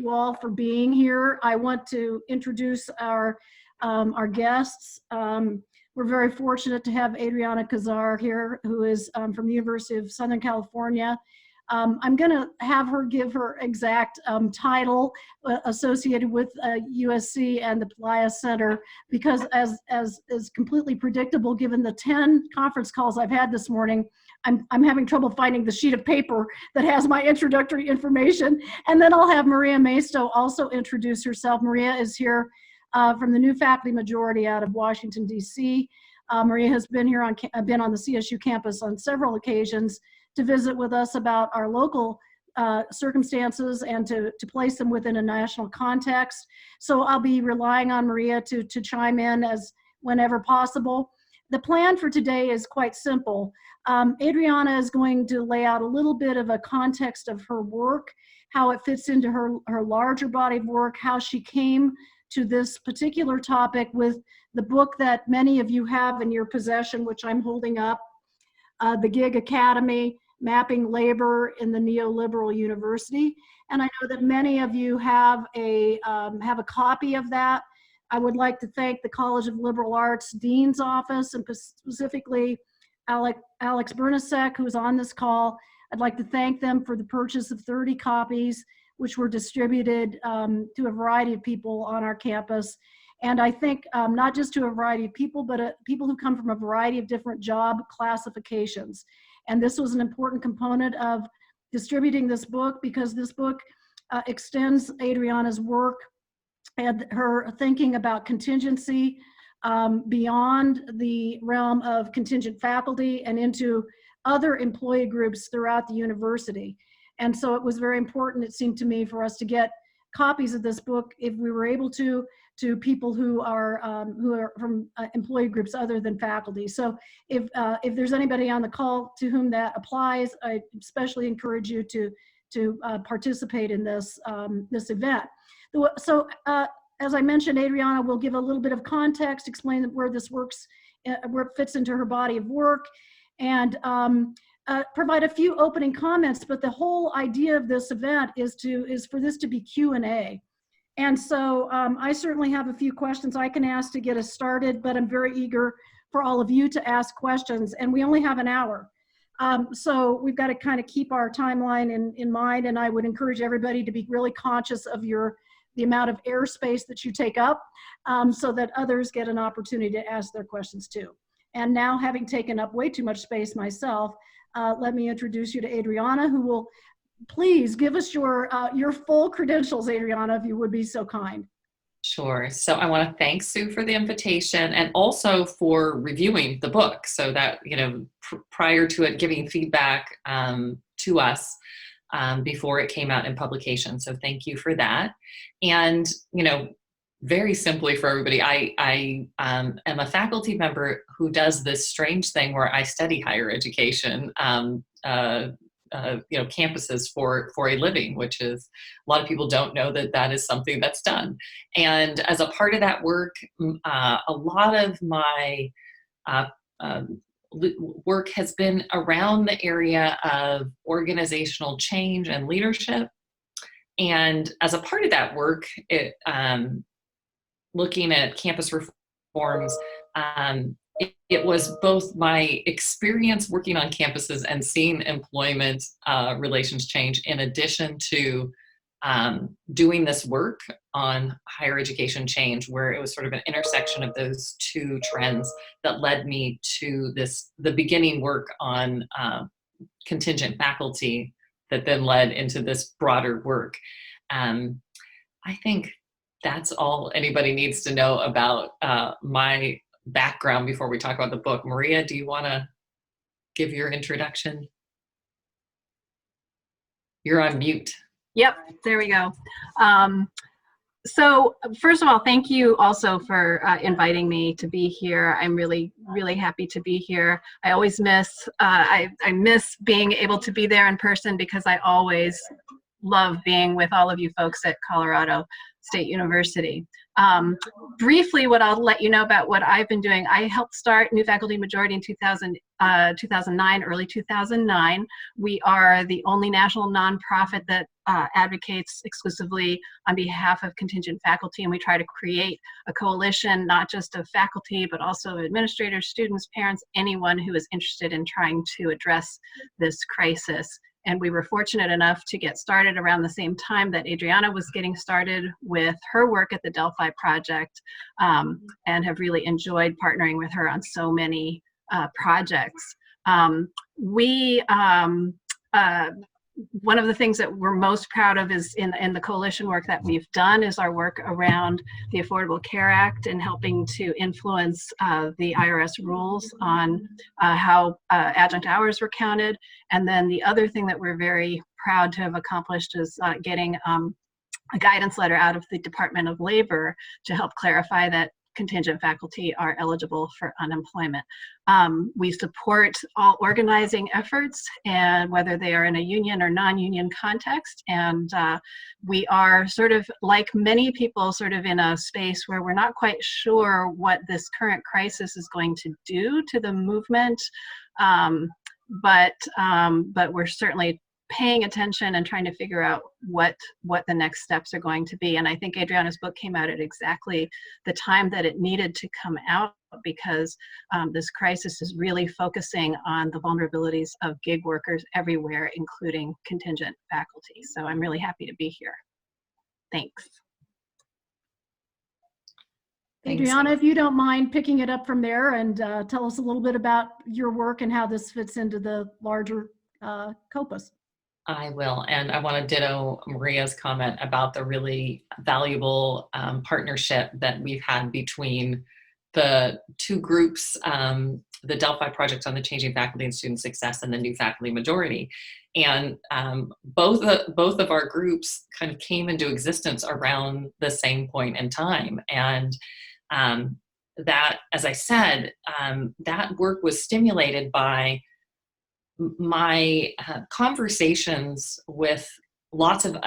you all for being here. I want to introduce our guests. We're very fortunate to have Adrianna Kezar here, who is from the University of Southern California. I'm going to have her give her exact title associated with USC and the Playa Center, because as is completely predictable, given the 10 conference calls I've had this morning, I'm having trouble finding the sheet of paper that has my introductory information. And then I'll have Maria Maisto also introduce herself. Maria is here from the new faculty majority out of Washington, D.C. Maria has been here on the CSU campus on several occasions to visit with us about our local circumstances and to place them within a national context. So I'll be relying on Maria to chime in as whenever possible. The plan for today is quite simple. Adrianna is going to lay out a little bit of a context of her work, how it fits into her larger body of work, how she came to this particular topic with the book that many of you have in your possession, which I'm holding up, The Gig Academy, Mapping Labor in the Neoliberal University. And I know that many of you have a copy of that. I would like to thank the College of Liberal Arts Dean's Office, and specifically Alex Bernasek, who's on this call. I'd like to thank them for the purchase of 30 copies, which were distributed to a variety of people on our campus. And I think not just to a variety of people, but people who come from a variety of different job classifications. And this was an important component of distributing this book, because this book extends Adrianna's work and her thinking about contingency beyond the realm of contingent faculty and into other employee groups throughout the university. And so it was very important, it seemed to me, for us to get copies of this book, if we were able to people who are from employee groups other than faculty. So if there's anybody on the call to whom that applies, I especially encourage you to participate in this event. So as I mentioned, Adrianna will give a little bit of context, explain where this works, where it fits into her body of work, and provide a few opening comments. But the whole idea of this event is for this to be Q&A. And so I certainly have a few questions I can ask to get us started, but I'm very eager for all of you to ask questions. And we only have an hour. So we've got to kind of keep our timeline in mind. And I would encourage everybody to be really conscious of the amount of airspace that you take up, so that others get an opportunity to ask their questions too. And now, having taken up way too much space myself, let me introduce you to Adrianna, who will please give us your full credentials, Adrianna, if you would be so kind. Sure. So I want to thank Sue for the invitation, and also for reviewing the book, so that, prior to it, giving feedback to us before it came out in publication. So thank you for that. And, very simply for everybody, I am a faculty member who does this strange thing where I study higher education, campuses for a living, which is, a lot of people don't know that is something that's done. And as a part of that work, a lot of my work has been around the area of organizational change and leadership. And as a part of that work, looking at campus reforms, it was both my experience working on campuses and seeing employment relations change, in addition to doing this work on higher education change, where it was sort of an intersection of those two trends that led me to the beginning work on contingent faculty, that then led into this broader work. I think that's all anybody needs to know about my background before we talk about the book. Maria, do you want to give your introduction? You're on mute. Yep, there we go. So first of all, thank you also for inviting me to be here. I'm really, really happy to be here. I always miss, I miss being able to be there in person, because I always love being with all of you folks at Colorado State University. Briefly, what I'll let you know about what I've been doing, I helped start New Faculty Majority in 2009, early 2009. We are the only national nonprofit that advocates exclusively on behalf of contingent faculty, and we try to create a coalition, not just of faculty, but also administrators, students, parents, anyone who is interested in trying to address this crisis. And we were fortunate enough to get started around the same time that Adrianna was getting started with her work at the Delphi Project, and have really enjoyed partnering with her on so many projects. One of the things that we're most proud of is in the coalition work that we've done is our work around the Affordable Care Act and helping to influence the IRS rules on how adjunct hours were counted. And then the other thing that we're very proud to have accomplished is getting a guidance letter out of the Department of Labor to help clarify that contingent faculty are eligible for unemployment. We support all organizing efforts, and whether they are in a union or non-union context, and we are sort of, like many people, sort of in a space where we're not quite sure what this current crisis is going to do to the movement, but we're certainly paying attention and trying to figure out what the next steps are going to be. And I think Adrianna's book came out at exactly the time that it needed to come out, because this crisis is really focusing on the vulnerabilities of gig workers everywhere, including contingent faculty. So I'm really happy to be here. Thanks. Adrianna, if you don't mind picking it up from there and tell us a little bit about your work and how this fits into the larger corpus. I will, and I want to ditto Maria's comment about the really valuable partnership that we've had between the two groups, the Delphi Project on the Changing Faculty and Student Success and the New Faculty Majority. And both of our groups kind of came into existence around the same point in time. And that, as I said, that work was stimulated by my conversations with lots of,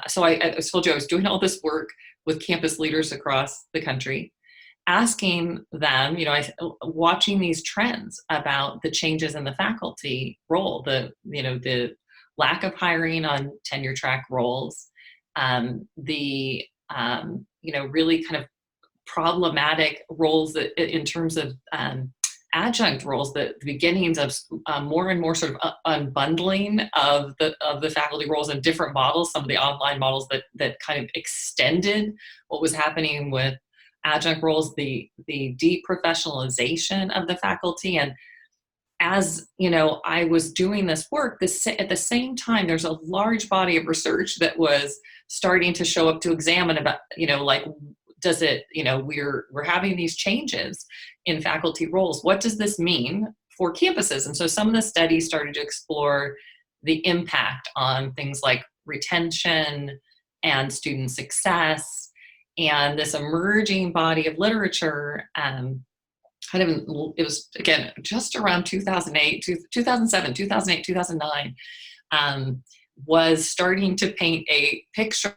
so I told you I was doing all this work with campus leaders across the country, asking them, watching these trends about the changes in the faculty role, the lack of hiring on tenure track roles, the, really kind of problematic roles that in terms of adjunct roles, the beginnings of more and more sort of unbundling of the faculty roles in different models, some of the online models that kind of extended what was happening with adjunct roles, the deprofessionalization of the faculty. And as I was doing this work, at the same time, there's a large body of research that was starting to show up to examine about, like, does it, we're having these changes in faculty roles. What does this mean for campuses? And so some of the studies started to explore the impact on things like retention and student success. And this emerging body of literature, it was, again, just around 2008, 2007, 2008, 2009, was starting to paint a picture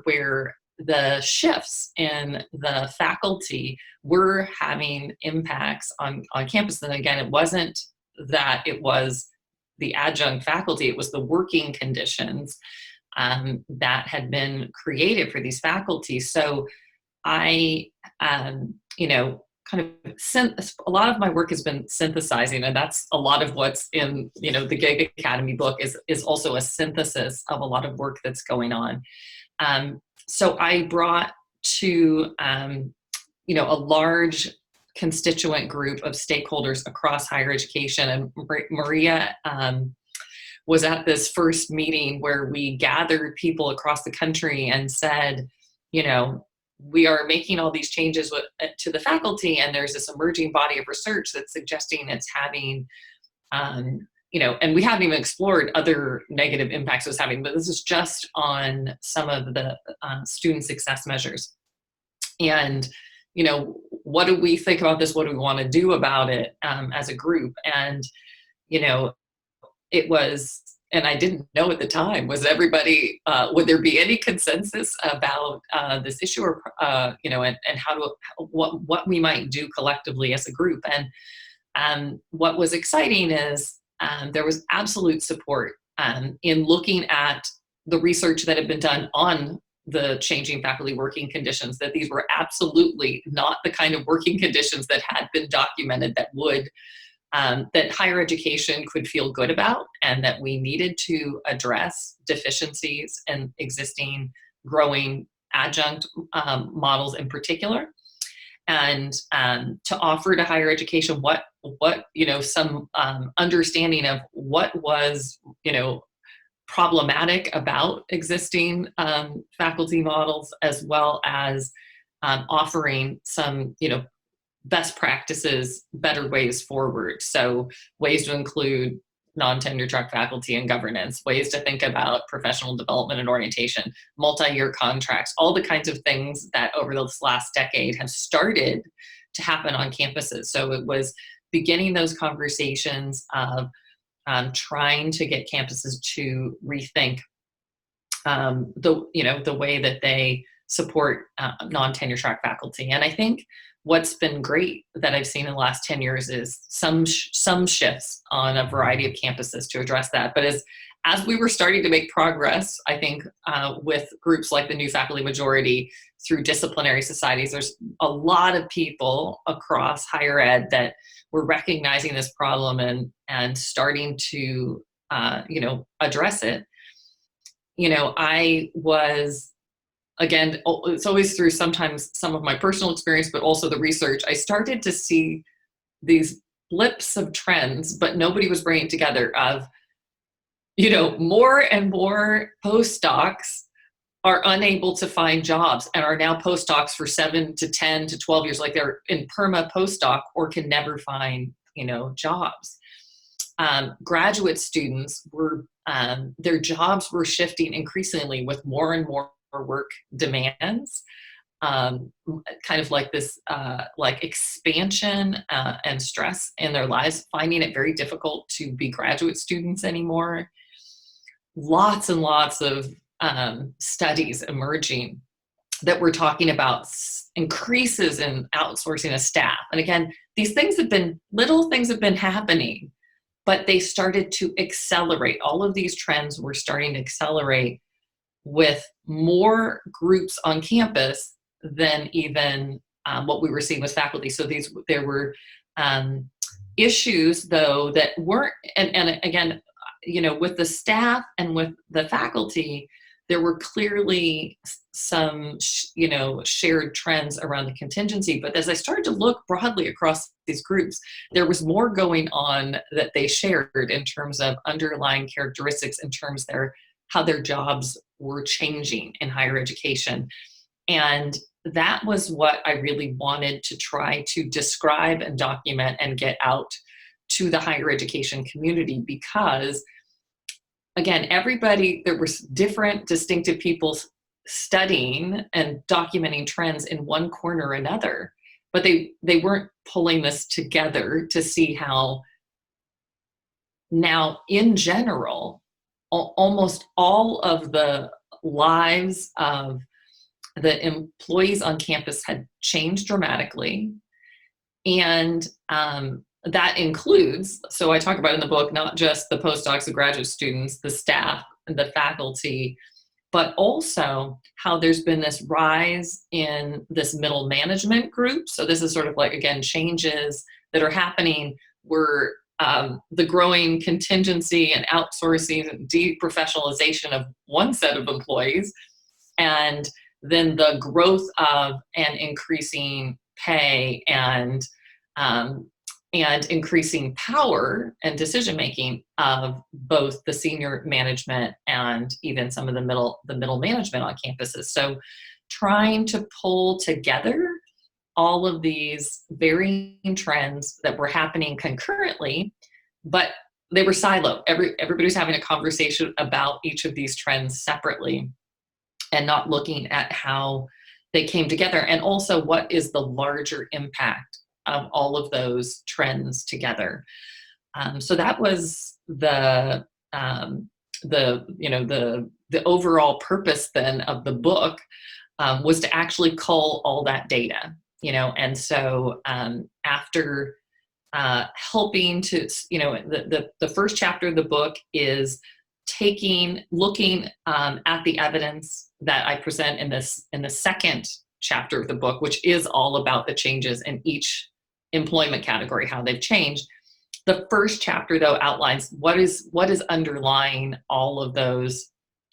where the shifts in the faculty were having impacts on campus. And again, it wasn't that it was the adjunct faculty, it was the working conditions that had been created for these faculty. So I, kind of a lot of my work has been synthesizing, and that's a lot of what's in, the Gig Academy book is also a synthesis of a lot of work that's going on. So I brought to, a large constituent group of stakeholders across higher education. And Maria was at this first meeting where we gathered people across the country and said, we are making all these changes to the faculty, and there's this emerging body of research that's suggesting it's having, and we haven't even explored other negative impacts it was having, but this is just on some of the student success measures. And, what do we think about this? What do we want to do about it as a group? And, it was and I didn't know at the time, was everybody, would there be any consensus about this issue, or, and how to, what we might do collectively as a group. And what was exciting is there was absolute support in looking at the research that had been done on the changing faculty working conditions, that these were absolutely not the kind of working conditions that had been documented that would, that higher education could feel good about, and that we needed to address deficiencies in existing growing adjunct models in particular, and to offer to higher education what some understanding of what was problematic about existing faculty models, as well as offering some best practices, better ways forward. So ways to include non-tenure track faculty and governance, ways to think about professional development and orientation, multi-year contracts, all the kinds of things that over this last decade have started to happen on campuses. So it was beginning those conversations of trying to get campuses to rethink the way that they support non-tenure track faculty. And I think what's been great that I've seen in the last 10 years is some shifts on a variety of campuses to address that. But as we were starting to make progress, I think with groups like the New Faculty Majority, through disciplinary societies, there's a lot of people across higher ed that were recognizing this problem and starting to address it. I was, again, it's always through sometimes some of my personal experience, but also the research, I started to see these blips of trends, but nobody was bringing together of, more and more postdocs are unable to find jobs and are now postdocs for 7 to 10 to 12 years, like they're in perma postdoc, or can never find, jobs. Graduate students were, their jobs were shifting increasingly with more and more work demands, kind of like this expansion and stress in their lives, finding it very difficult to be graduate students anymore. Lots and lots of studies emerging that we're talking about increases in outsourcing of staff. And again, these little things have been happening, but they started to accelerate. All of these trends were starting to accelerate with more groups on campus than even what we were seeing with faculty. So there were issues though that weren't, and again, with the staff and with the faculty, there were clearly some, shared trends around the contingency. But as I started to look broadly across these groups, there was more going on that they shared in terms of underlying characteristics, in terms of how their jobs were changing in higher education. And that was what I really wanted to try to describe and document and get out to the higher education community, because again, there was different distinctive people studying and documenting trends in one corner or another, but they weren't pulling this together to see how now in general, almost all of the lives of the employees on campus had changed dramatically. And that includes, so I talk about in the book, not just the postdocs, the graduate students, the staff, and the faculty, but also how there's been this rise in this middle management group. So this is sort of like, again, changes that are happening where the growing contingency and outsourcing and deprofessionalization of one set of employees, and then the growth of and increasing pay and increasing power and decision-making of both the senior management and even some of the middle management on campuses. So trying to pull together all of these varying trends that were happening concurrently, but they were siloed. Everybody's having a conversation about each of these trends separately and not looking at how they came together, and also what is the larger impact of all of those trends together. So that was the the overall purpose then of the book was to actually cull all that data, and so after helping to, the first chapter of the book is looking at the evidence that I present in the second chapter of the book, which is all about the changes in each employment category, how they've changed. The first chapter, though, outlines what is underlying all of those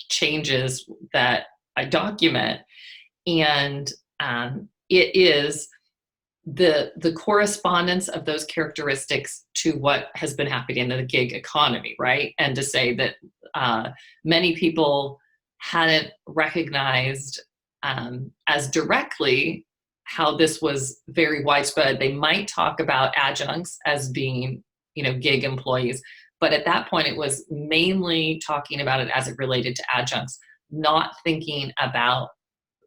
changes that I document, and it is the correspondence of those characteristics to what has been happening in the gig economy, right? And to say that many people hadn't recognized as directly how this was very widespread. They might talk about adjuncts as being, gig employees, but at that point it was mainly talking about it as it related to adjuncts, not thinking about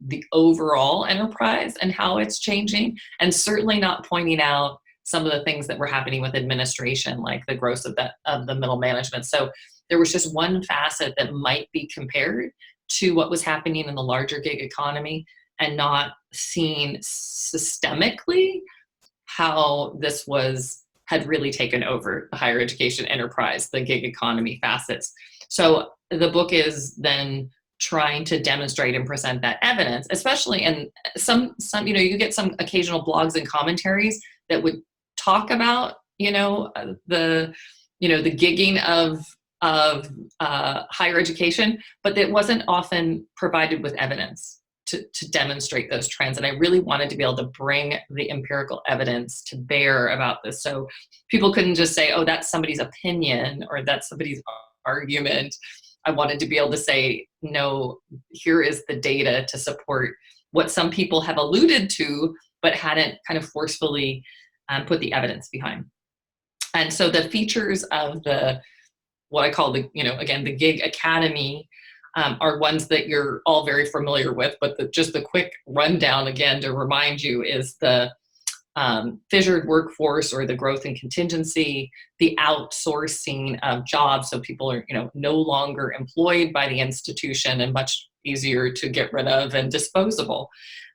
the overall enterprise and how it's changing, and certainly not pointing out some of the things that were happening with administration, like the growth of the middle management. So there was just one facet that might be compared to what was happening in the larger gig economy, and not seeing systemically how this had really taken over the higher education enterprise, the gig economy facets. So the book is then trying to demonstrate and present that evidence, especially in some, you get some occasional blogs and commentaries that would talk about, the gigging of higher education, but that wasn't often provided with evidence to demonstrate those trends. And I really wanted to be able to bring the empirical evidence to bear about this. So people couldn't just say, oh, that's somebody's opinion or that's somebody's argument. I wanted to be able to say, no, here is the data to support what some people have alluded to, but hadn't kind of forcefully put the evidence behind. And so the features of what I call the gig academy are ones that you're all very familiar with, but just the quick rundown again to remind you is the fissured workforce, or the growth and contingency, the outsourcing of jobs. So people are, no longer employed by the institution and much easier to get rid of and disposable.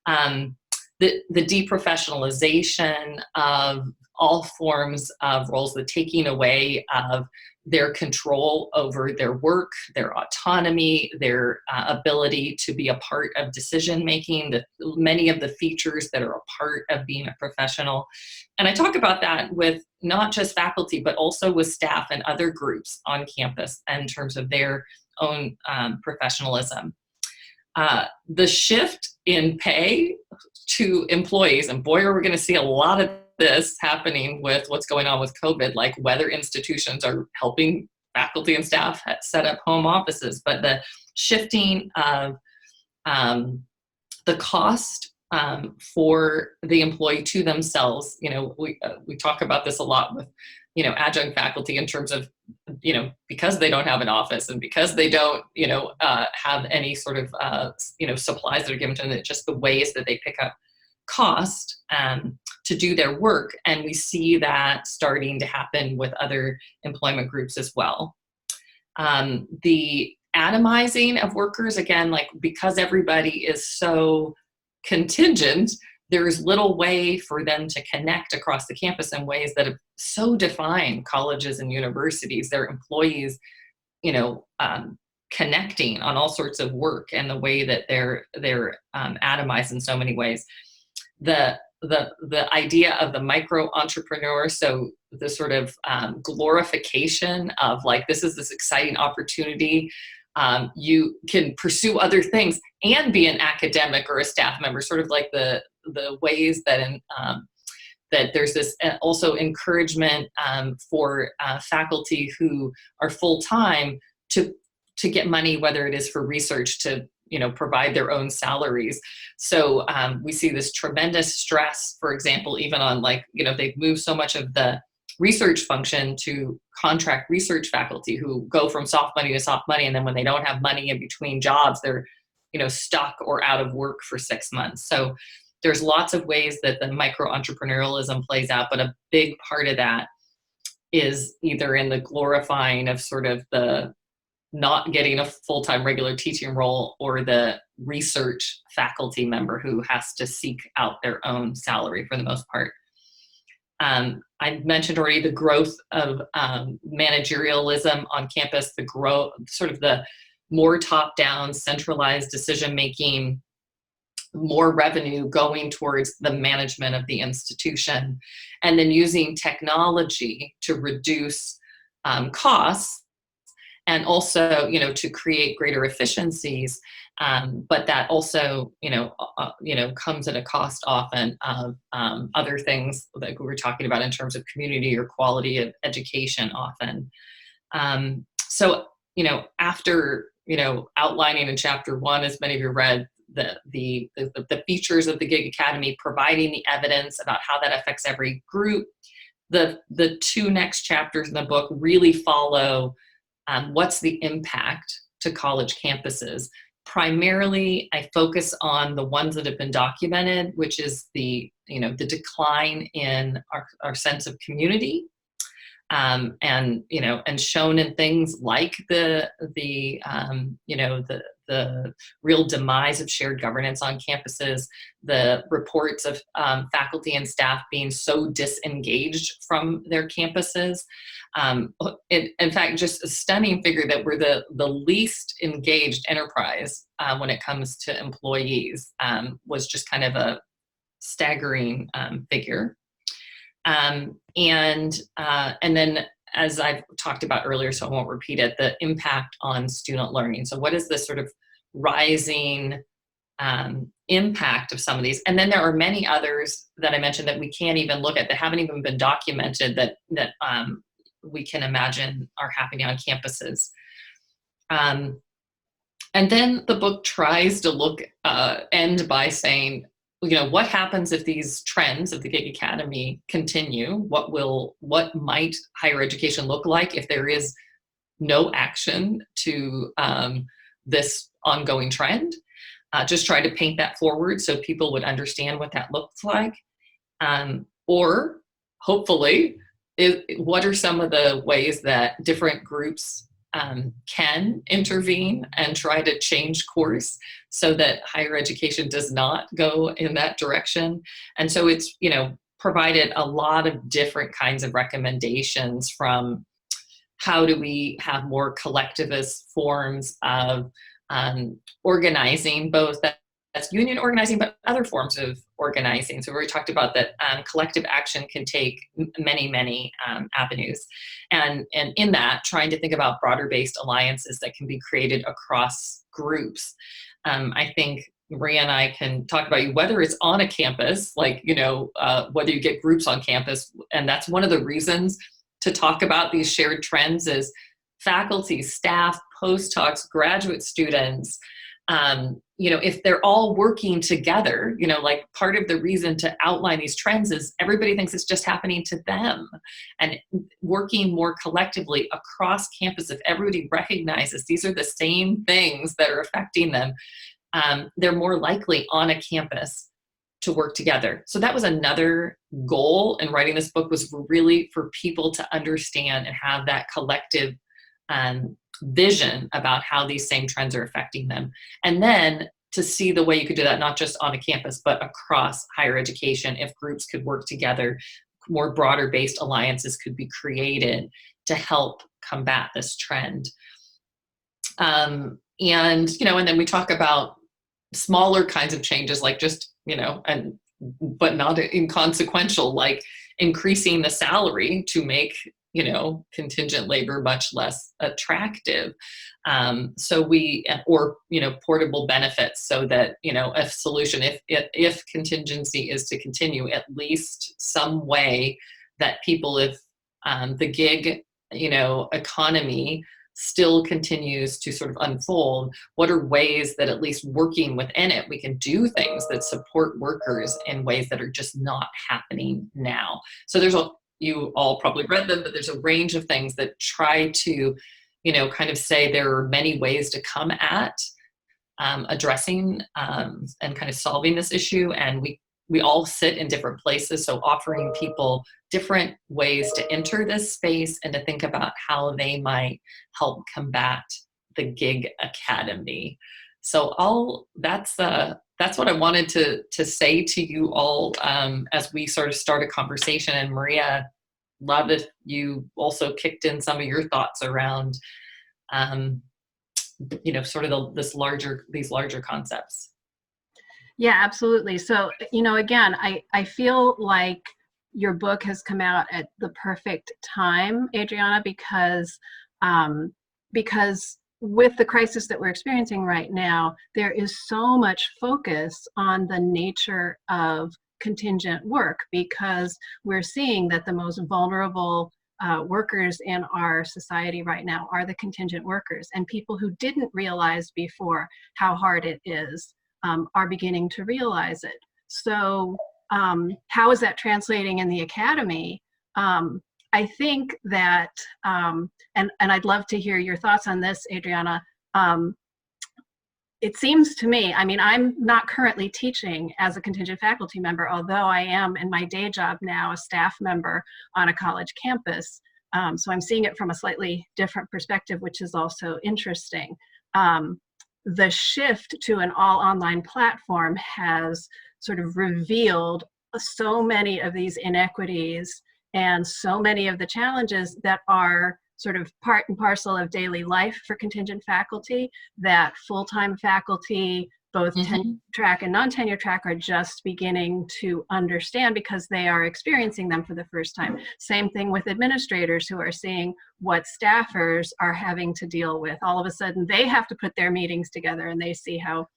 The deprofessionalization of all forms of roles, the taking away of their control over their work, their autonomy, their ability to be a part of decision-making, many of the features that are a part of being a professional. And I talk about that with not just faculty, but also with staff and other groups on campus in terms of their own professionalism. The shift in pay to employees, and boy, are we going to see a lot of this happening with what's going on with COVID, like whether institutions are helping faculty and staff set up home offices, but the shifting of the cost for the employee to themselves. We talk about this a lot with adjunct faculty in terms of because they don't have an office and because they don't have any sort of supplies that are given to them, it's just the ways that they pick up cost to do their work. And we see that starting to happen with other employment groups as well. The atomizing of workers, again, like because everybody is so contingent, there's little way for them to connect across the campus in ways that have so defined colleges and universities, their employees, connecting on all sorts of work and the way that they're atomized in so many ways. The idea of the micro entrepreneur, so the sort of glorification of like, this is this exciting opportunity. You can pursue other things and be an academic or a staff member, sort of like the ways that that there's this also encouragement for faculty who are full-time to get money, whether it is for research, to provide their own salaries. So we see this tremendous stress, for example, even on they've moved so much of the research function to contract research faculty who go from soft money to soft money. And then when they don't have money in between jobs, they're, stuck or out of work for 6 months. So there's lots of ways that the micro-entrepreneurialism plays out, but a big part of that is either in the glorifying of sort of the not getting a full-time regular teaching role, or the research faculty member who has to seek out their own salary for the most part. I mentioned already the growth of managerialism on campus, the growth, sort of the more top-down centralized decision-making, more revenue going towards the management of the institution, and then using technology to reduce costs, and also, to create greater efficiencies. But that also, comes at a cost often of other things that we were talking about in terms of community or quality of education often. So, after, outlining in chapter 1, as many of you read, the features of the Gig Academy, providing the evidence about how that affects every group, the 2 next chapters in the book really follow what's the impact to college campuses. Primarily, I focus on the ones that have been documented, which is the decline in our sense of community, and shown in things like the real demise of shared governance on campuses, the reports of faculty and staff being so disengaged from their campuses. In fact, just a stunning figure that we're the least engaged enterprise when it comes to employees, was just kind of a staggering figure. And then, as I've talked about earlier, so I won't repeat it, the impact on student learning. So what is this sort of rising impact of some of these? And then there are many others that I mentioned that we can't even look at, that haven't even been documented, that we can imagine are happening on campuses. And then the book tries to end by saying, what happens if these trends of the Gig Academy continue? What might higher education look like if there is no action to this ongoing trend? Just try to paint that forward so people would understand what that looks like. Or hopefully, what are some of the ways that different groups can intervene and try to change course so that higher education does not go in that direction? And so it's, provided a lot of different kinds of recommendations, from how do we have more collectivist forms of organizing, both that's union organizing, but other forms of organizing. So we already talked about that collective action can take many, many avenues. And in that, trying to think about broader based alliances that can be created across groups. I think Maria and I can talk about whether it's on a campus, like, whether you get groups on campus. And that's one of the reasons to talk about these shared trends is faculty, staff, postdocs, graduate students, if they're all working together, like part of the reason to outline these trends is everybody thinks it's just happening to them, and working more collectively across campus, if everybody recognizes these are the same things that are affecting them, they're more likely on a campus to work together. So that was another goal in writing this book, was really for people to understand and have that collective vision about how these same trends are affecting them. And then to see the way you could do that, not just on a campus, but across higher education. If groups could work together, more broader based alliances could be created to help combat this trend. And then we talk about smaller kinds of changes, like just, but not inconsequential, like increasing the salary to make contingent labor much less attractive. Portable benefits, so that, a solution, if contingency is to continue, at least some way that people, if the gig, economy still continues to sort of unfold, what are ways that, at least working within it, we can do things that support workers in ways that are just not happening now. So you all probably read them, but there's a range of things that try to, kind of say there are many ways to come at addressing and kind of solving this issue. And we all sit in different places. So offering people different ways to enter this space and to think about how they might help combat the gig academy. So that's what I wanted to say to you all as we sort of start a conversation. And Maria, love if you also kicked in some of your thoughts around, sort of these larger concepts. Yeah, absolutely. So, again, I feel like your book has come out at the perfect time, Adrianna, because with the crisis that we're experiencing right now, there is so much focus on the nature of contingent work, because we're seeing that the most vulnerable workers in our society right now are the contingent workers, and people who didn't realize before how hard it is are beginning to realize it. So how is that translating in the academy? I think that, and I'd love to hear your thoughts on this, Adrianna. It seems to me, I mean, I'm not currently teaching as a contingent faculty member, although I am in my day job now a staff member on a college campus. So I'm seeing it from a slightly different perspective, which is also interesting. The shift to an all online platform has sort of revealed so many of these inequities and so many of the challenges that are sort of part and parcel of daily life for contingent faculty, that full-time faculty, both tenure track and non-tenure track, are just beginning to understand because they are experiencing them for the first time. Same thing with administrators who are seeing what staffers are having to deal with. All of a sudden, they have to put their meetings together, and they see how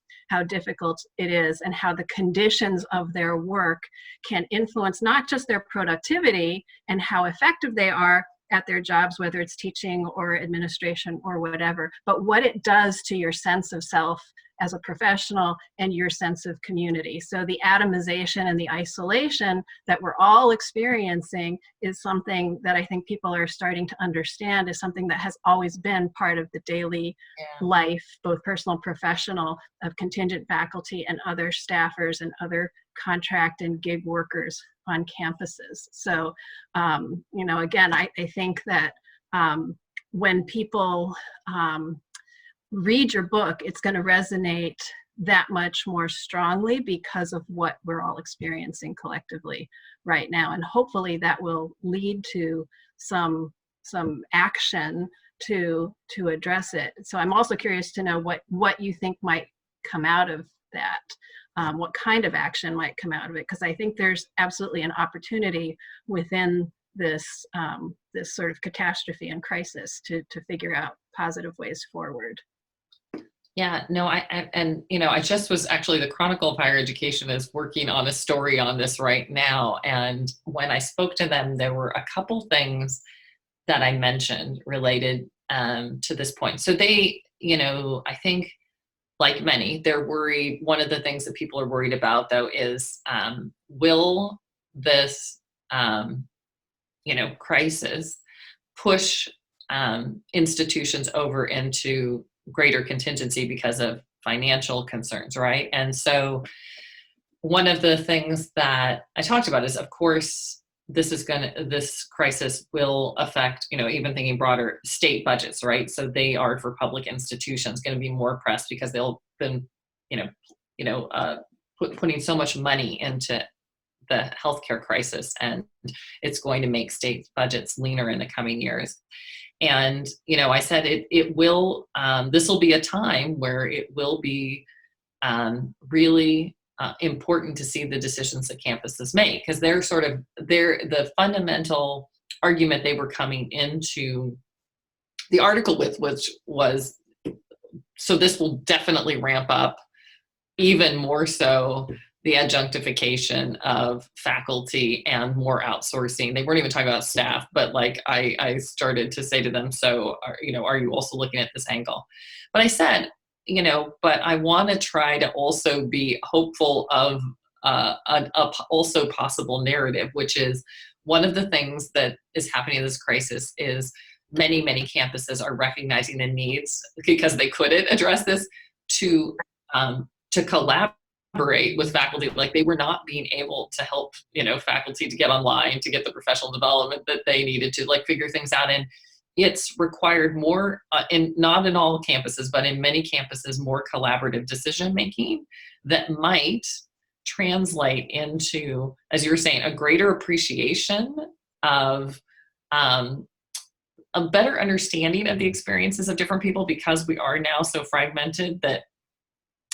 difficult it is and how the conditions of their work can influence not just their productivity and how effective they are at their jobs, whether it's teaching or administration or whatever, but what it does to your sense of self as a professional and your sense of community. So the atomization and the isolation that we're all experiencing is something that I think people are starting to understand is something that has always been part of the daily life, both personal and professional, of contingent faculty and other staffers and other contract and gig workers on campuses. So, again, I think that when people read your book, it's going to resonate that much more strongly because of what we're all experiencing collectively right now. And hopefully that will lead to some action to address it. So I'm also curious to know what you think might come out of that. What kind of action might come out of it? Because I think there's absolutely an opportunity within this this sort of catastrophe and crisis to figure out positive ways forward. Yeah, no, I just was actually, the Chronicle of Higher Education is working on a story on this right now. And when I spoke to them, there were a couple things that I mentioned related to this point. So they, I think, like many, they're worried. One of the things that people are worried about, though, is will this, crisis push institutions over into greater contingency because of financial concerns, right? And so one of the things that I talked about is, of course, this crisis will affect, even thinking broader, state budgets, right? So they are, for public institutions, going to be more pressed because they'll been, putting so much money into the healthcare crisis, and it's going to make state budgets leaner in the coming years. And, I said it will, this will be a time where it will be really important to see the decisions that campuses make, because the fundamental argument they were coming into the article with, which was, so this will definitely ramp up even more so the adjunctification of faculty and more outsourcing. They weren't even talking about staff, but I started to say to them, so, are you also looking at this angle? But I said, but I want to try to also be hopeful of an also possible narrative, which is one of the things that is happening in this crisis is many, many campuses are recognizing the needs, because they couldn't address this, to collaborate with faculty. Like, they were not being able to help, faculty to get online, to get the professional development that they needed to, figure things out. it's required more, not in all campuses, but in many campuses, more collaborative decision making that might translate into, as you were saying, a greater appreciation of a better understanding of the experiences of different people, because we are now so fragmented that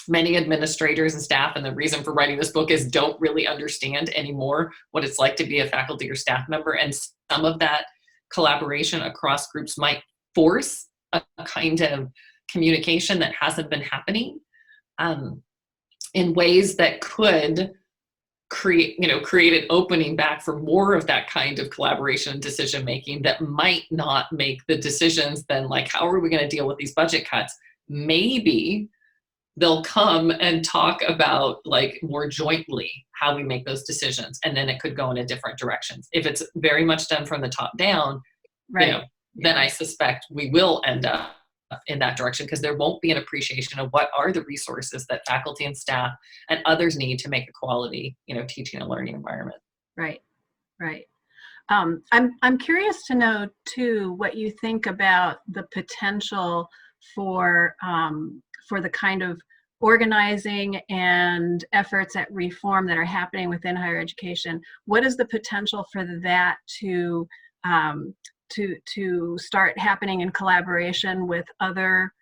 many administrators and staff, and the reason for writing this book is, don't really understand anymore what it's like to be a faculty or staff member. And some of that collaboration across groups might force a kind of communication that hasn't been happening in ways that could create an opening back for more of that kind of collaboration and decision making that might not make the decisions then, like, how are we going to deal with these budget cuts? Maybe they'll come and talk about, like, more jointly how we make those decisions, and then it could go in a different directions. If it's very much done from the top down, Right. Then I suspect we will end up in that direction, because there won't be an appreciation of what are the resources that faculty and staff and others need to make a quality, teaching and learning environment. Right. I'm curious to know too what you think about the potential for the kind of organizing and efforts at reform that are happening within higher education. What is the potential for that to start happening in collaboration with other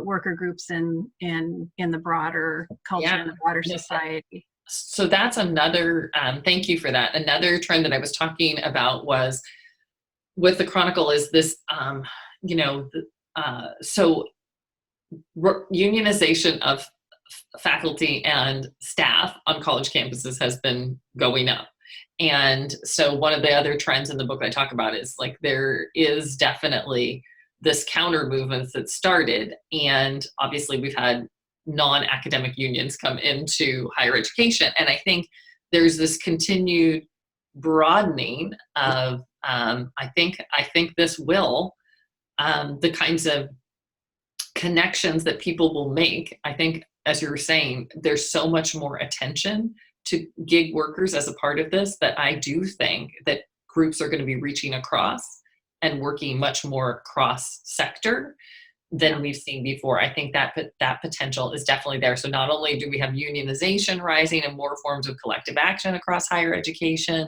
worker groups in the broader culture and the broader society? So that's another, thank you for that. Another trend that I was talking about was with the Chronicle is this, so unionization of faculty and staff on college campuses has been going up. And so one of the other trends in the book I talk about is, like, there is definitely this counter movement that started, and obviously we've had non-academic unions come into higher education, and I think there's this continued broadening of I think this will the kinds of connections that people will make. I think, as you were saying, there's so much more attention to gig workers as a part of this, that I do think that groups are going to be reaching across and working much more cross sector than we've seen before. I think that potential is definitely there. So not only do we have unionization rising and more forms of collective action across higher education,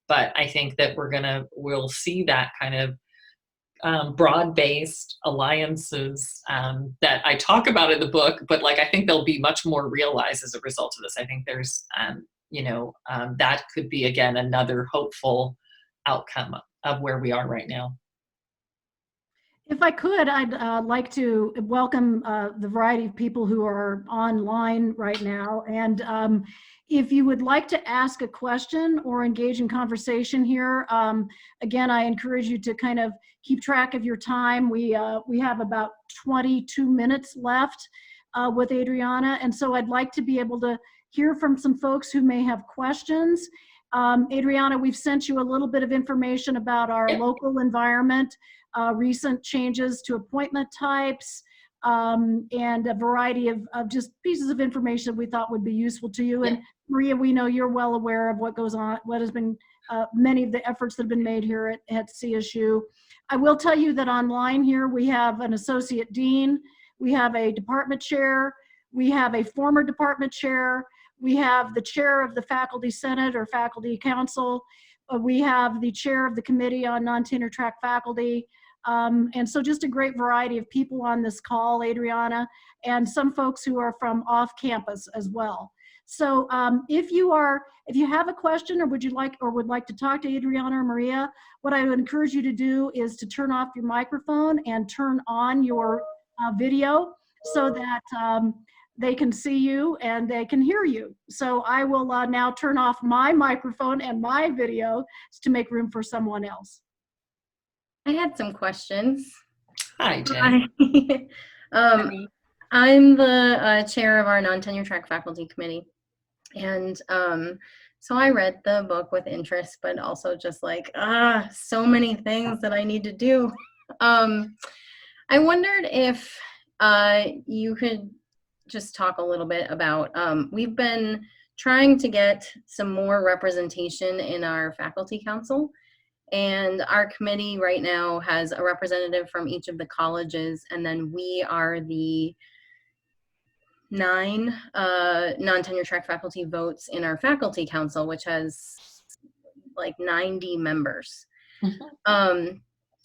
but I think that we'll see that kind of broad-based alliances that I talk about in the book, but, like, I think they'll be much more realized as a result of this. I think there's, that could be, again, another hopeful outcome of where we are right now. If I could, I'd like to welcome the variety of people who are online right now. And if you would like to ask a question or engage in conversation here, again, I encourage you to kind of keep track of your time. We have about 22 minutes left with Adrianna. And so I'd like to be able to hear from some folks who may have questions. Adrianna, we've sent you a little bit of information about our local environment, recent changes to appointment types, and a variety of just pieces of information we thought would be useful to you. And Maria, we know you're well aware of what goes on, what has been many of the efforts that have been made here at CSU. I will tell you that online here we have an associate dean, we have a department chair, we have a former department chair, we have the chair of the faculty senate or faculty council, we have the chair of the committee on non-tenure track faculty, and so just a great variety of people on this call, Adrianna, and some folks who are from off campus as well. So if you have a question or would like to talk to Adrianna or Maria, what I would encourage you to do is to turn off your microphone and turn on your video so that they can see you and they can hear you. So I will now turn off my microphone and my video to make room for someone else. I had some questions. Hi, Jen. I'm the chair of our non-tenure track faculty committee. And so I read the book with interest, but also just like, so many things that I need to do. I wondered if you could just talk a little bit about, we've been trying to get some more representation in our faculty council. And our committee right now has a representative from each of the colleges, and then we are the 9 non-tenure track faculty votes in our faculty council, which has like 90 members.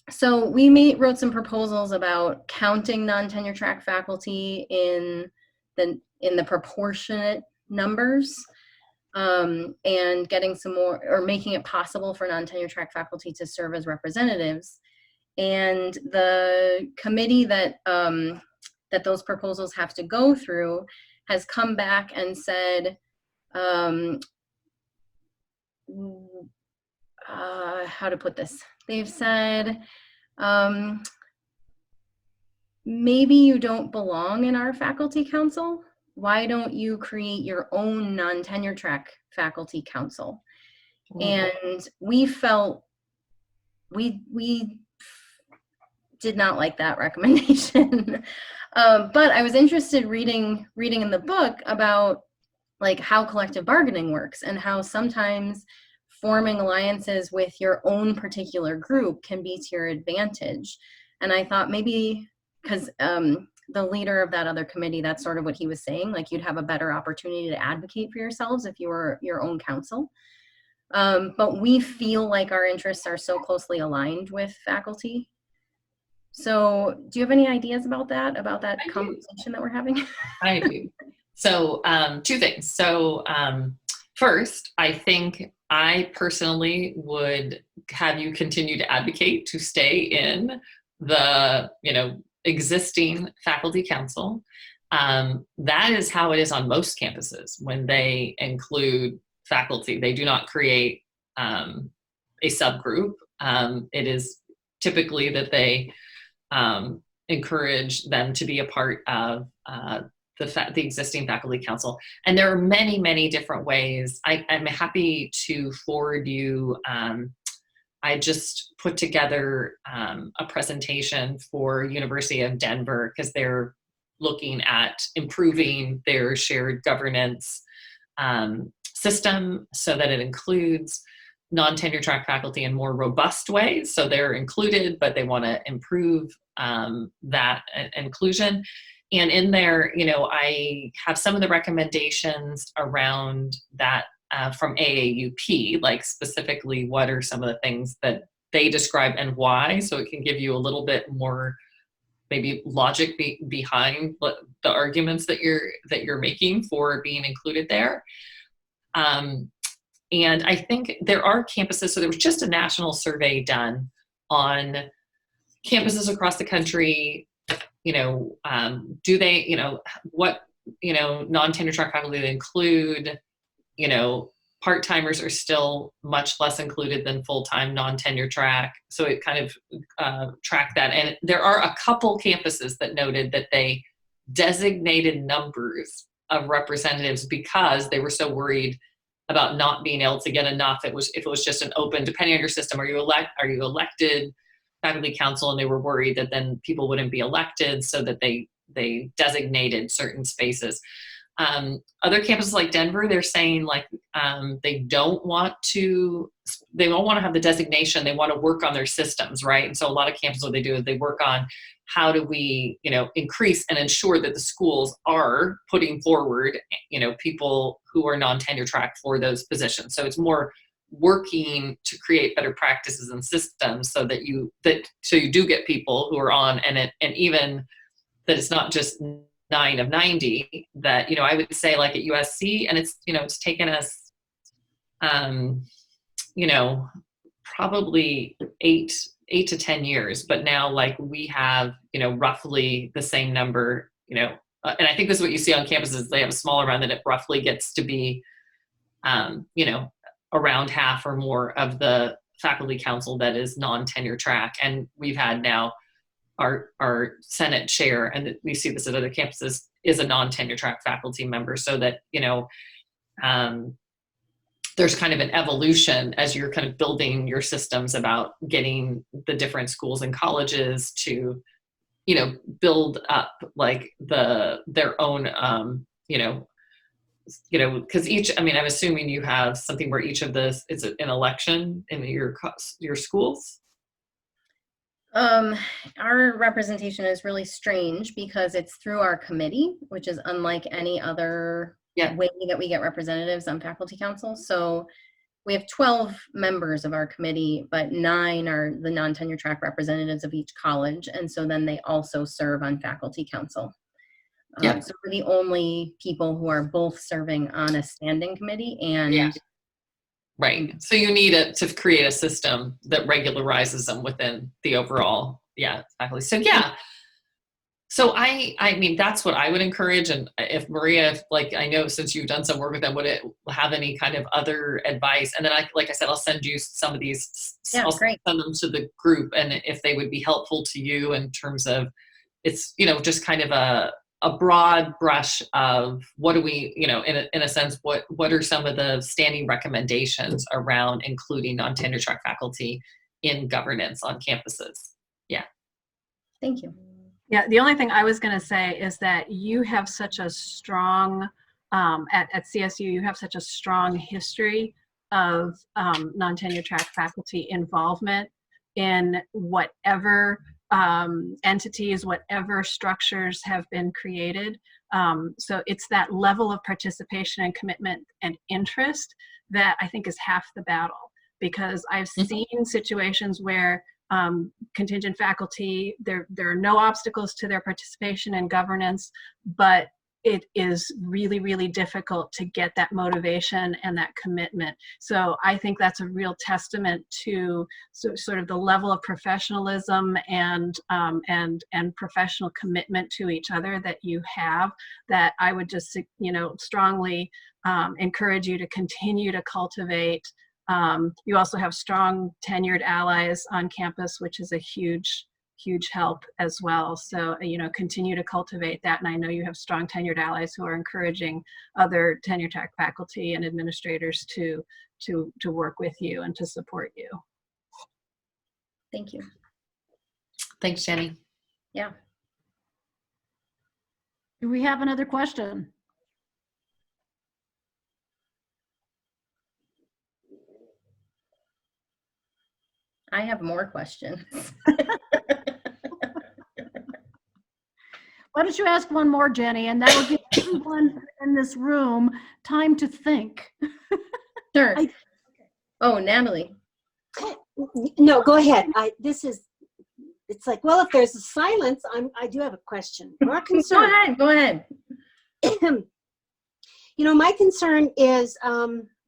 So we wrote some proposals about counting non-tenure track faculty in the proportionate numbers, and getting some more, or making it possible for non-tenure track faculty to serve as representatives. And the committee that those proposals have to go through has come back and said, how to put this? They've said, maybe you don't belong in our faculty council. Why don't you create your own non-tenure track faculty council? And we felt, we did not like that recommendation. But I was interested reading in the book about like how collective bargaining works, and how sometimes forming alliances with your own particular group can be to your advantage. And I thought maybe, because the leader of that other committee, that's sort of what he was saying, like you'd have a better opportunity to advocate for yourselves if you were your own council. But we feel like our interests are so closely aligned with faculty. So do you have any ideas about that conversation that we're having? I do. So 2 things. So first, I think I personally would have you continue to advocate to stay in the, existing faculty council. That is how it is on most campuses when they include faculty. They do not create a subgroup. It is typically that they encourage them to be a part of the existing faculty council. And there are many, many different ways. I'm happy to forward you. I just put together a presentation for University of Denver because they're looking at improving their shared governance system so that it includes non-tenure track faculty in more robust ways. So they're included, but they want to improve that inclusion. And in there, I have some of the recommendations around that from AAUP, like specifically what are some of the things that they describe and why, so it can give you a little bit more maybe logic behind what the arguments that you're making for being included there. And I think there are campuses, so there was just a national survey done on campuses across the country, do they, what, non-tenure track faculty include, part-timers are still much less included than full-time non-tenure track. So it kind of tracked that. And there are a couple campuses that noted that they designated numbers of representatives because they were so worried about not being able to get enough. If it was just an open, depending on your system, are you elected faculty council? And they were worried that then people wouldn't be elected, so that they designated certain spaces. Other campuses like Denver, they're saying like they don't want to have the designation. They want to work on their systems, right? And so a lot of campuses, what they do is they work on how do we, increase and ensure that the schools are putting forward, people who are non-tenure track for those positions. So it's more working to create better practices and systems so that you do get people who are on, and even that it's not just 9 of 90, that, I would say like at USC, and it's, it's taken us, probably 8 to 10 years, but now like we have, roughly the same number, and I think this is what you see on campuses, they have a smaller round that it roughly gets to be, around half or more of the faculty council that is non-tenure track. And we've had now our Senate chair, and we see this at other campuses, is a non-tenure track faculty member, so that, there's kind of an evolution as you're kind of building your systems about getting the different schools and colleges to, build up like their own, because I'm assuming you have something where each of this is an election in your schools. Our representation is really strange because it's through our committee, which is unlike any other way that we get representatives on faculty council. So we have 12 members of our committee, but 9 are the non-tenure track representatives of each college. And so then they also serve on faculty council. So we're the only people who are both serving on a standing committee. And right. So you need to create a system that regularizes them within the overall faculty. So So I mean, that's what I would encourage. And if Maria, I know since you've done some work with them, would it have any kind of other advice? And then like I said, I'll send you some of these, I'll send them to the group. And if they would be helpful to you in terms of, it's, just kind of a broad brush of what do we, in a sense, what are some of the standing recommendations around including non-tenure track faculty in governance on campuses? Yeah. Thank you. Yeah, the only thing I was going to say is that you have such a strong, at CSU, you have such a strong history of non-tenure track faculty involvement in whatever entities, whatever structures have been created. So it's that level of participation and commitment and interest that I think is half the battle, because I've seen situations where contingent faculty, there are no obstacles to their participation in governance, but it is really, really difficult to get that motivation and that commitment. So I think that's a real testament to sort of the level of professionalism and professional commitment to each other that you have, that I would just, strongly encourage you to continue to cultivate. You also have strong tenured allies on campus, which is a huge help as well. So, continue to cultivate that. And I know you have strong tenured allies who are encouraging other tenure track faculty and administrators to work with you and to support you. Thank you. Thanks, Jenny. Yeah. Do we have another question? I have more questions. Why don't you ask one more, Jenny, and that will give everyone in this room time to think. Sure. Oh, Natalie. No, go ahead. It's like, well, if there's a silence, I do have a question or a concern. Go ahead. My concern is,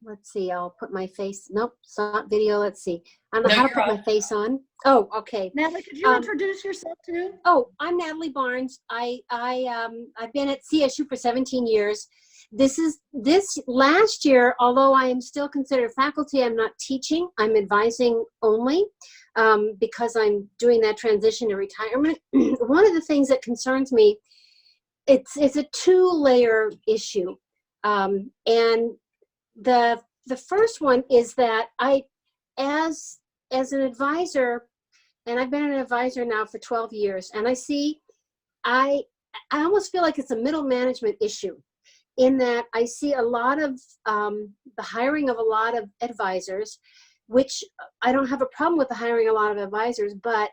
let's see, I'll put my face. Nope, it's not video. Let's see. I don't know how to put my face on. Oh, okay. Natalie, could you introduce yourself too? Oh, I'm Natalie Barnes. I've been at CSU for 17 years. This last year, although I am still considered faculty, I'm not teaching. I'm advising only because I'm doing that transition to retirement. One of the things that concerns me, it's a 2-layer issue, and the first one is that I, as an advisor, and I've been an advisor now for 12 years, and I almost feel like it's a middle management issue, in that I see a lot of the hiring of a lot of advisors, which I don't have a problem with the hiring a lot of advisors, but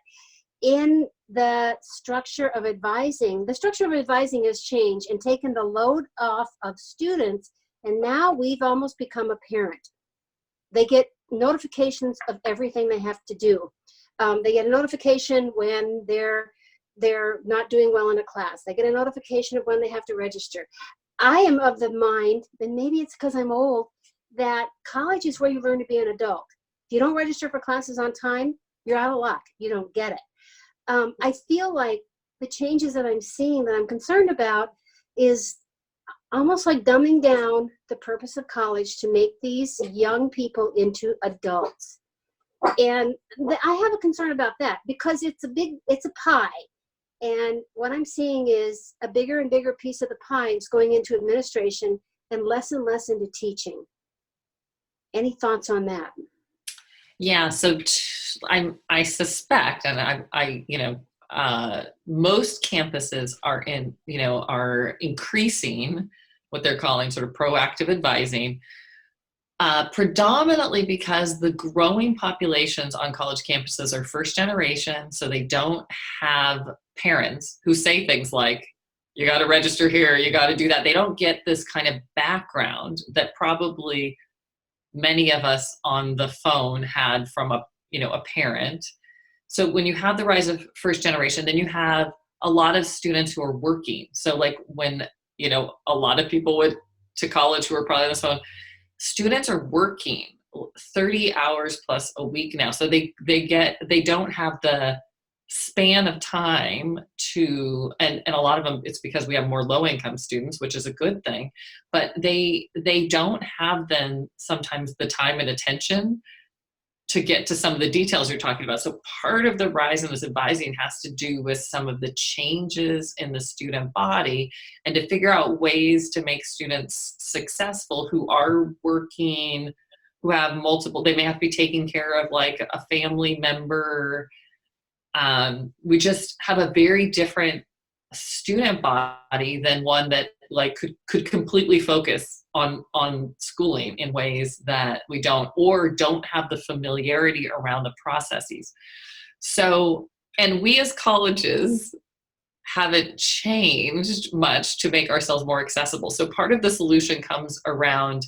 in the structure of advising has changed and taken the load off of students, and now we've almost become a parent. They get notifications of everything they have to do. They get a notification when they're not doing well in a class. They get a notification of when they have to register. I am of the mind, and maybe it's because I'm old, that college is where you learn to be an adult. If you don't register for classes on time, you're out of luck. You don't get it. I feel like the changes that I'm seeing that I'm concerned about is almost like dumbing down the purpose of college to make these young people into adults. And I have a concern about that, because it's a pie. And what I'm seeing is a bigger and bigger piece of the pie is going into administration and less into teaching. Any thoughts on that? Yeah, so I suspect, and most campuses are increasing what they're calling sort of proactive advising, predominantly because the growing populations on college campuses are first generation, so they don't have parents who say things like, you got to register here, you got to do that. They don't get this kind of background that probably many of us on the phone had from a parent. So when you have the rise of first generation, then you have a lot of students who are working. So like when, a lot of people went to college who are probably on this phone, students are working 30 hours plus a week now. So they don't have the span of time to, and a lot of them, it's because we have more low income students, which is a good thing, but they don't have then sometimes the time and attention to get to some of the details you're talking about. So part of the rise in this advising has to do with some of the changes in the student body and to figure out ways to make students successful who are working, who have multiple, they may have to be taking care of like a family member. We just have a very different student body than one that like could completely focus on schooling in ways that we don't, or don't have the familiarity around the processes. So, and we as colleges haven't changed much to make ourselves more accessible. So part of the solution comes around,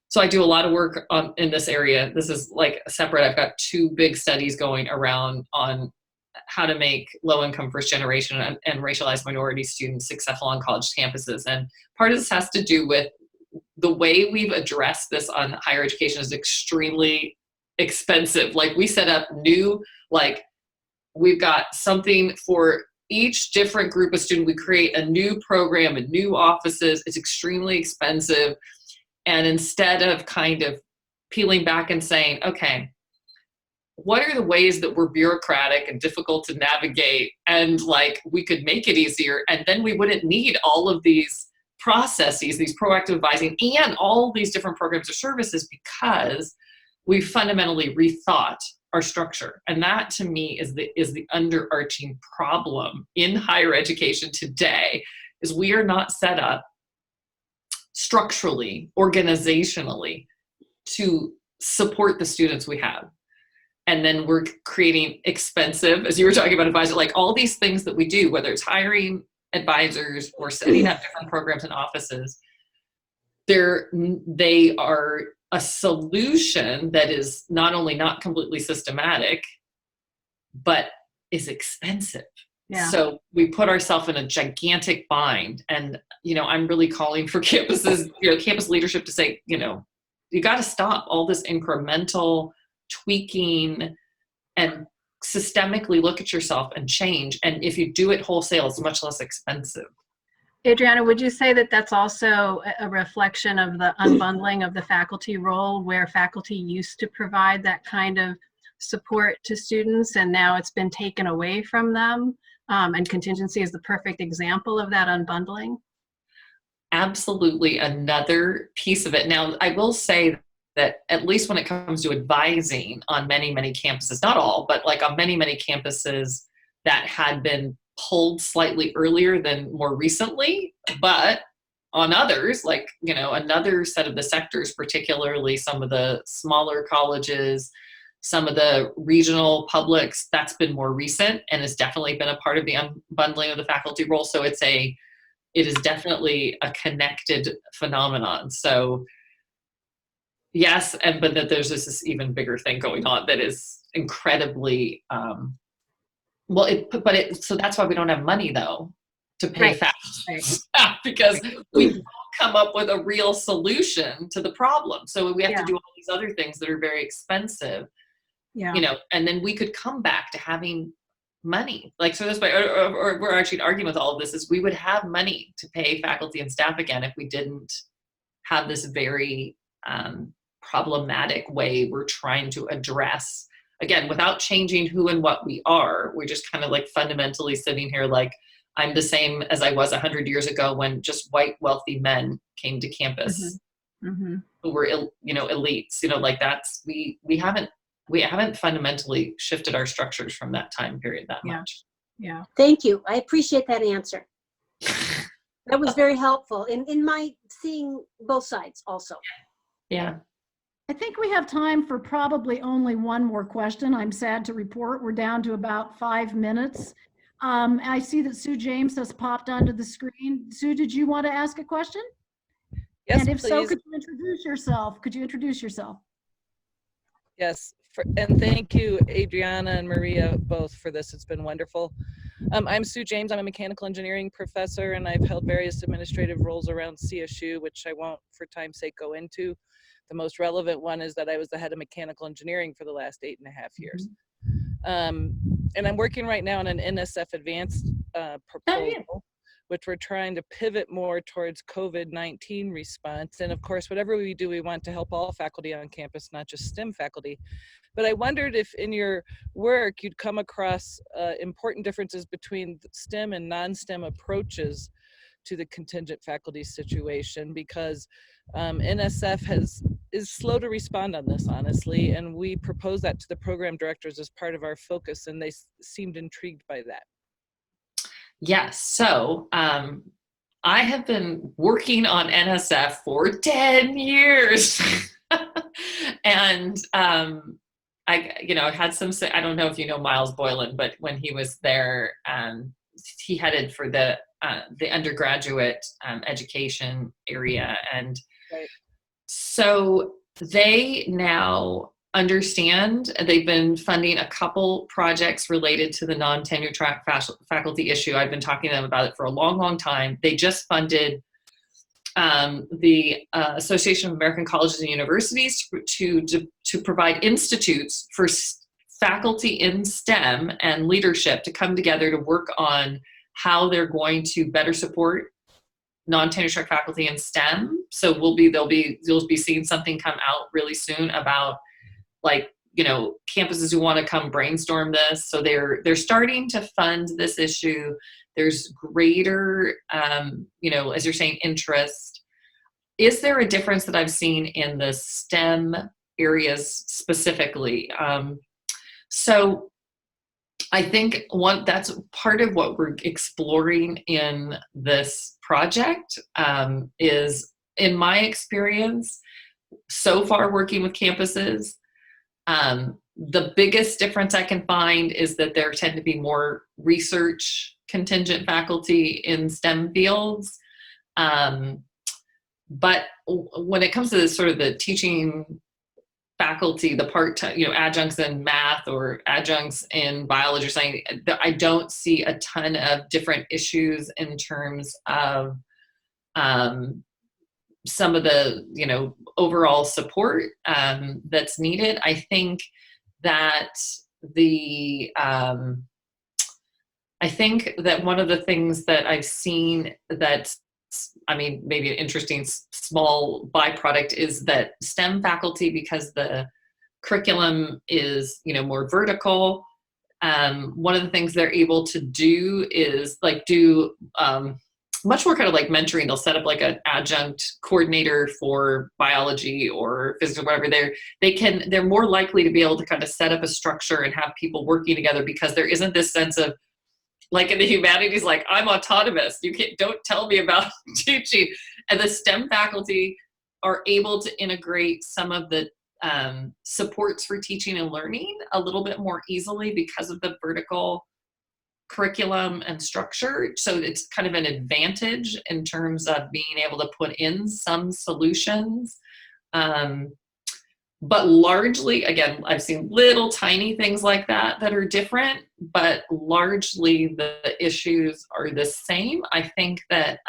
so I do a lot of work in this area. This is like separate. I've got 2 big studies going around on how to make low-income first generation and racialized minority students successful on college campuses. And part of this has to do with the way we've addressed this on higher education is extremely expensive. Like we set up we've got something for each different group of students. We create a new program and new offices. It's extremely expensive. And instead of kind of peeling back and saying, okay, what are the ways that we're bureaucratic and difficult to navigate and like we could make it easier, and then we wouldn't need all of these processes, these proactive advising and all these different programs or services, because we fundamentally rethought our structure. And that to me is the underarching problem in higher education today, is we are not set up structurally, organizationally to support the students we have. And then we're creating expensive, as you were talking about advisor, like all these things that we do, whether it's hiring advisors or setting up different programs and offices, they are a solution that is not only not completely systematic, but is expensive. Yeah. So we put ourselves in a gigantic bind. And, I'm really calling for campuses, campus leadership to say, you got to stop all this incremental tweaking and systemically look at yourself and change. And if you do it wholesale, it's much less expensive. Adrianna, would you say that that's also a reflection of the unbundling of the faculty role, where faculty used to provide that kind of support to students and now it's been taken away from them? And contingency is the perfect example of that unbundling? Absolutely, another piece of it. Now, I will say that at least when it comes to advising on many, many campuses, not all, but like on many, many campuses that had been pulled slightly earlier than more recently, but on others, like, another set of the sectors, particularly some of the smaller colleges, some of the regional publics, that's been more recent and has definitely been a part of the unbundling of the faculty role. So it is definitely a connected phenomenon. So yes, but that there's this even bigger thing going on that is incredibly, so that's why we don't have money though to pay faculty staff, because we don't come up with a real solution to the problem. So we have to do all these other things that are very expensive, and then we could come back to having money. Like, so this way, or we're actually arguing with all of this, is we would have money to pay faculty and staff again if we didn't have this very problematic way we're trying to address, again, without changing who and what we are. We're just kind of like fundamentally sitting here like, I'm the same as I was 100 years ago when just white wealthy men came to campus who were elites, like that's, we haven't fundamentally shifted our structures from that time period that much. Yeah. Thank you. I appreciate that answer. That was very helpful in my seeing both sides also. Yeah. I think we have time for probably only one more question. I'm sad to report we're down to about 5 minutes. I see that Sue James has popped onto the screen. Sue, did you want to ask a question? Yes, And if please. so, could you introduce yourself? Could you introduce yourself? Yes, and thank you, Adriana and Maria, both for this. It's been wonderful. I'm Sue James. I'm a mechanical engineering professor, and I've held various administrative roles around CSU, which I won't, for time's sake, go into. The most relevant one is that I was the head of mechanical engineering for the last 8.5 years. And I'm working right now on an NSF advanced proposal, which we're trying to pivot more towards COVID-19 response. And of course, whatever we do, we want to help all faculty on campus, not just STEM faculty. But I wondered if in your work you'd come across important differences between STEM and non-STEM approaches to the contingent faculty situation, because NSF is slow to respond on this, honestly, and we proposed that to the program directors as part of our focus, and they seemed intrigued by that. Yes. So I have been working on NSF for 10 years. And I had some, I don't know if you know Miles Boylan, but when he was there, he headed for the undergraduate education area. And Right. so they now understand, they've been funding a couple projects related to the non-tenure track faculty issue. I've been talking to them about it for a long, long time. They just funded the Association of American Colleges and Universities to provide institutes for faculty in STEM and leadership to come together to work on how they're going to better support non-tenure track faculty in STEM. So you'll be seeing something come out really soon about, like, campuses who want to come brainstorm this. So they're starting to fund this issue. There's greater, as you're saying, interest. Is there a difference that I've seen in the STEM areas specifically? So I think that's part of what we're exploring in this project, is, in my experience so far working with campuses, the biggest difference I can find is that there tend to be more research contingent faculty in STEM fields. But when it comes to the sort of the teaching faculty, the part-time, adjuncts in math or adjuncts in biology or something, I don't see a ton of different issues in terms of some of the, overall support that's needed. I think that one of the things that I've seen that's, maybe an interesting small byproduct is that STEM faculty, because the curriculum is, more vertical, one of the things they're able to do is do much more kind of like mentoring. They'll set up like an adjunct coordinator for biology or physics or whatever. They're more likely to be able to kind of set up a structure and have people working together, because there isn't this sense of, like in the humanities, like, I'm autonomous. Don't tell me about teaching. And the STEM faculty are able to integrate some of the supports for teaching and learning a little bit more easily because of the vertical curriculum and structure. So it's kind of an advantage in terms of being able to put in some solutions. But largely, again, I've seen little tiny things like that are different, but largely the issues are the same. I think that,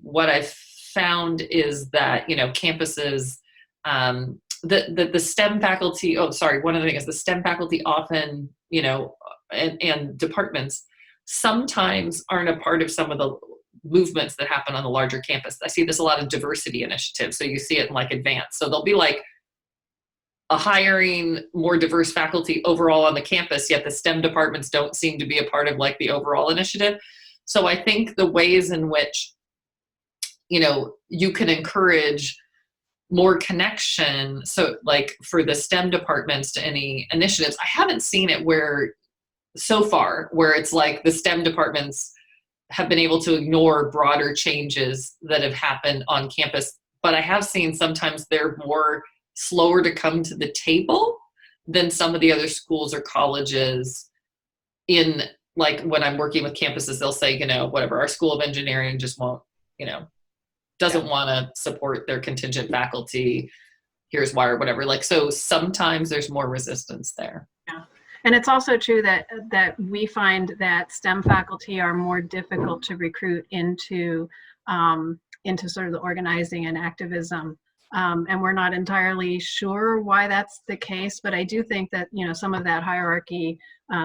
what I've found is that, campuses, the STEM faculty, one of the things is the STEM faculty often, and departments sometimes aren't a part of some of the movements that happen on the larger campus. I see this a lot of diversity initiatives. So you see it in like advanced. So there'll be like a hiring more diverse faculty overall on the campus, yet the STEM departments don't seem to be a part of like the overall initiative. So I think the ways in which, you can encourage more connection. So like for the STEM departments to any initiatives, I haven't seen it so far where it's like the STEM departments have been able to ignore broader changes that have happened on campus. But I have seen sometimes they're more slower to come to the table than some of the other schools or colleges. In like when I'm working with campuses, they'll say, you know, whatever, our School of Engineering just won't, you know, doesn't want to support their contingent faculty. Here's why, or whatever. Like, so sometimes there's more resistance there. Yeah. And it's also true that we find that STEM faculty are more difficult to recruit into sort of the organizing and activism. And we're not entirely sure why that's the case, but I do think that, you know, some of that hierarchy,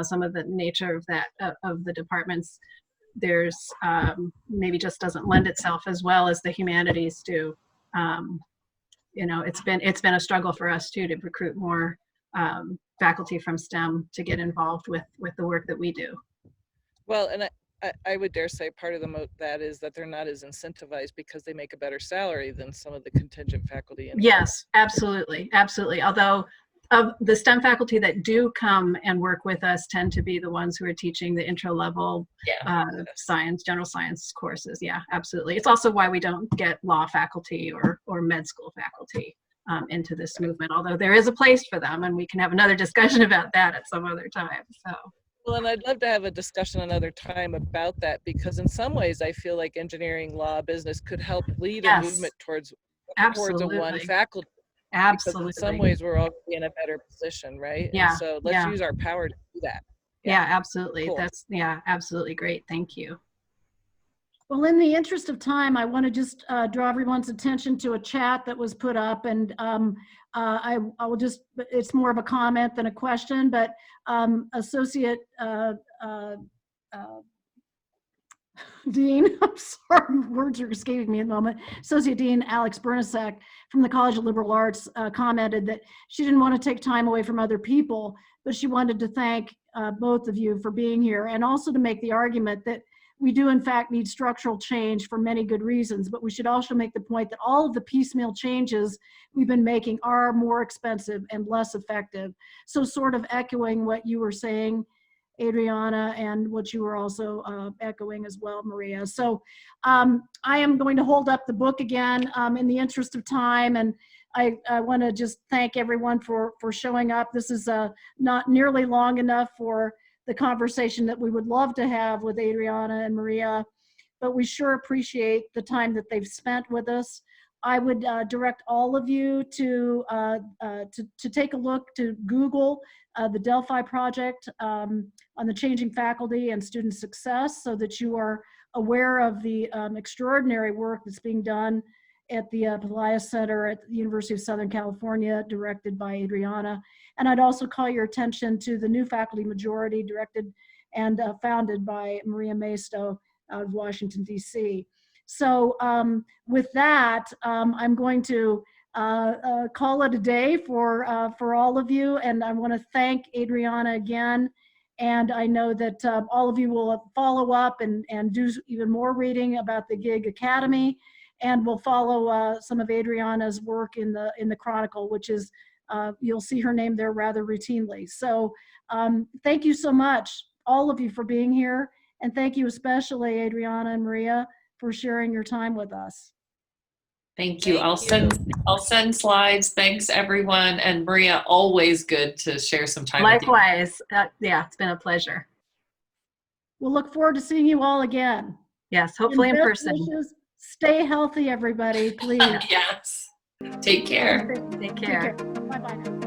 some of the nature of that of the departments, there's maybe just doesn't lend itself as well as the humanities do. You know, it's been a struggle for us too to recruit more faculty from STEM to get involved with the work that we do. Well, and I would dare say part of that is that they're not as incentivized because they make a better salary than some of the contingent faculty. Yes, absolutely, absolutely. Although of the STEM faculty that do come and work with us tend to be the ones who are teaching the intro level science, general science courses. Yeah, absolutely. It's also why we don't get law faculty or med school faculty into this movement, although there is a place for them, and we can have another discussion about that at some other time. So. Well, and I'd love to have a discussion another time about that, because in some ways I feel like engineering, law, business could help lead a movement towards a one faculty. Absolutely. Because in some ways we're all in a better position, right? Yeah. And so let's use our power to do that. Yeah, absolutely. Cool. That's absolutely great. Thank you. Well, in the interest of time, I want to just draw everyone's attention to a chat that was put up, and I will just, it's more of a comment than a question, but Associate Dean, I'm sorry, words are escaping me at the moment, Associate Dean Alex Bernasek from the College of Liberal Arts commented that she didn't want to take time away from other people, but she wanted to thank both of you for being here, and also to make the argument that we do in fact need structural change for many good reasons, but we should also make the point that all of the piecemeal changes we've been making are more expensive and less effective. So sort of echoing what you were saying, Adrianna, and what you were also echoing as well, Maria. So I am going to hold up the book again in the interest of time, and I want to just thank everyone for showing up. This is not nearly long enough for the conversation that we would love to have with Adrianna and Maria, but we sure appreciate the time that they've spent with us. I would direct all of you to take a look, to Google the Delphi project on the changing faculty and student success, so that you are aware of the extraordinary work that's being done at the Pelias Center at the University of Southern California, directed by Adrianna. And I'd also call your attention to the new faculty majority, directed and founded by Maria Maisto out of Washington, D.C. So with that, I'm going to call it a day for all of you. And I want to thank Adrianna again. And I know that all of you will follow up and do even more reading about the Gig Academy. And we'll follow some of Adrianna's work in the Chronicle, which is, you'll see her name there rather routinely. So thank you so much, all of you, for being here. And thank you especially, Adrianna and Maria, for sharing your time with us. Thank you. I'll send slides. Thanks, everyone. And Maria, always good to share some time. Likewise. Yeah, it's been a pleasure. We'll look forward to seeing you all again. Yes, hopefully in person. Wishes. Stay healthy, everybody, please. Yes. Take care. Take care. Bye-bye now.